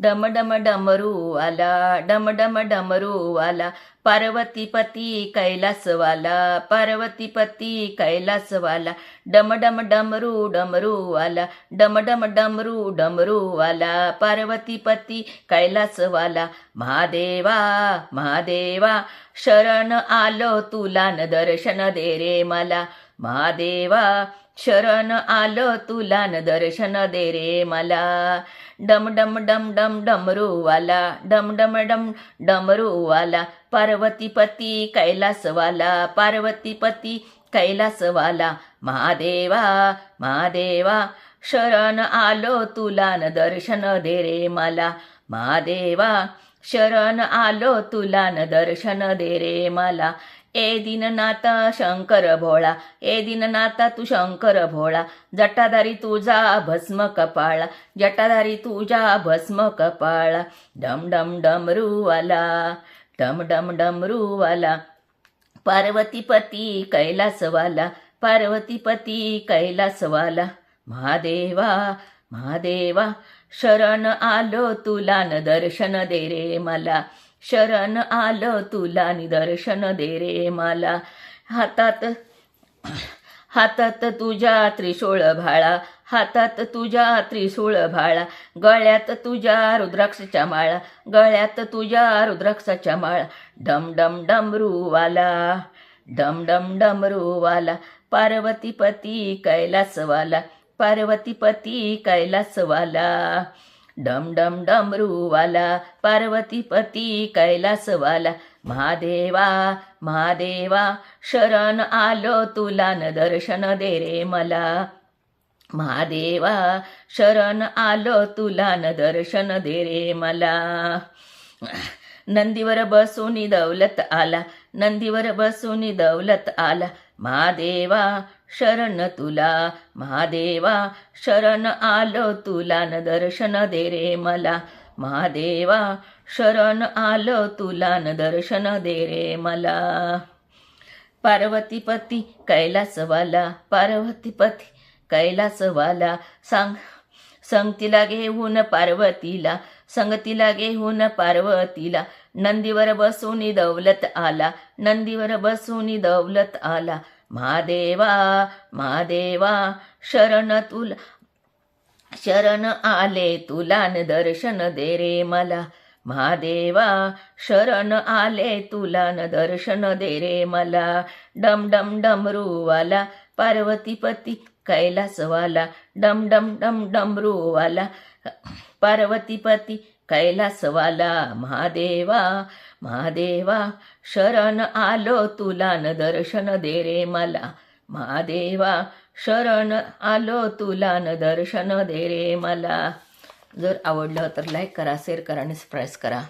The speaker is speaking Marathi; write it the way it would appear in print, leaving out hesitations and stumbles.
डम डम डमरू वाला, डम डम डमरू वाला, पार्वतीपती कैलासवाला, पार्वतीपती कैलासवाला, डम डम डमरू डमरू वाला, डम डम डमरू डमरू वाला, पार्वतीपती कैलासवाला. महादेवा महादेवा शरण आलो तुला न दर्शन दे रे मला. महादेवा शरण आलो तुला न दर्शन दे रे मला. डम डम डम डम डमरूवाला, डम डम डम डमरूवाला, पार्वतीपती कैलासवाला, पार्वतीपती कैलासवाला. महादेवा महादेवा शरण आलो तुला न दर्शन दे रे मला. महादेवा शरण आलो तुला न दर्शन दे रे मला. ए दीननाथ शंकर भोळा, ए दीननाथा तू शंकर भोळा, जटाधारी तुझा भस्म कपाळा, जटाधारी तुझा भस्म कपाळा. डम डम डमरूवाला, डम डम डमरूवाला, पार्वतीपती कैलासवाला, पार्वतीपती कैलासवाला. महादेवा महादेवा शरण आलो तुला न दर्शन दे रे मला. शरण आलो तुला निदर्शन दे रे मला. हातात हातात तुझ्या त्रिशूळ भाळा, हातात तुझ्या त्रिशूळ भाळा, गळ्यात तुझ्या रुद्राक्षाच्या माळा, गळ्यात तुझ्या रुद्राक्षाच्या माळा. डम डम डमरूवाला, डम डम डमरूवाला, पार्वतीपती कैलासवाला, पार्वतीपती कैलासवाला. डम डम डमरूवाला, पार्वतीपती कैलासवाला. महादेवा महादेवा शरण आलो तुला न दर्शन दे रे मला. महादेवा शरण आलो तुला न दर्शन दे रे मला. नंदीवर बसून दौलत आला, नंदीवर बसून दौलत आला. महादेवा शरण तुला, महादेवा शरण आलो तुला न दर्शन दे रे मला. महादेवा शरण आलो तुला न दर्शन दे रे मला. पार्वतीपती कैलासवाला, पार्वतीपती कैलासवाला. संगतीला घेऊन पार्वतीला, संगतीला घेऊन पार्वतीला, नंदीवर बसून दौलत आला, नंदीवर बसून दौलत आला. महादेवा महादेवा शरण तुला, शरण आले तुला न दर्शन दे रे मला. महादेवा शरण आले तुला न दर्शन दे रे मला. डम डम डमरूवाला, पार्वतीपती कैलासवाला, डम डम डम डमरूवाला, पार्वतीपती कैलासवाला. महादेवा महादेवा शरण आलो तुला न दर्शन दे रे मला. महादेवा शरण आलो तुला न दर्शन दे रे मला. जर आवडलं तर लाईक करा, शेअर करा आणि सबस्क्राईब करा.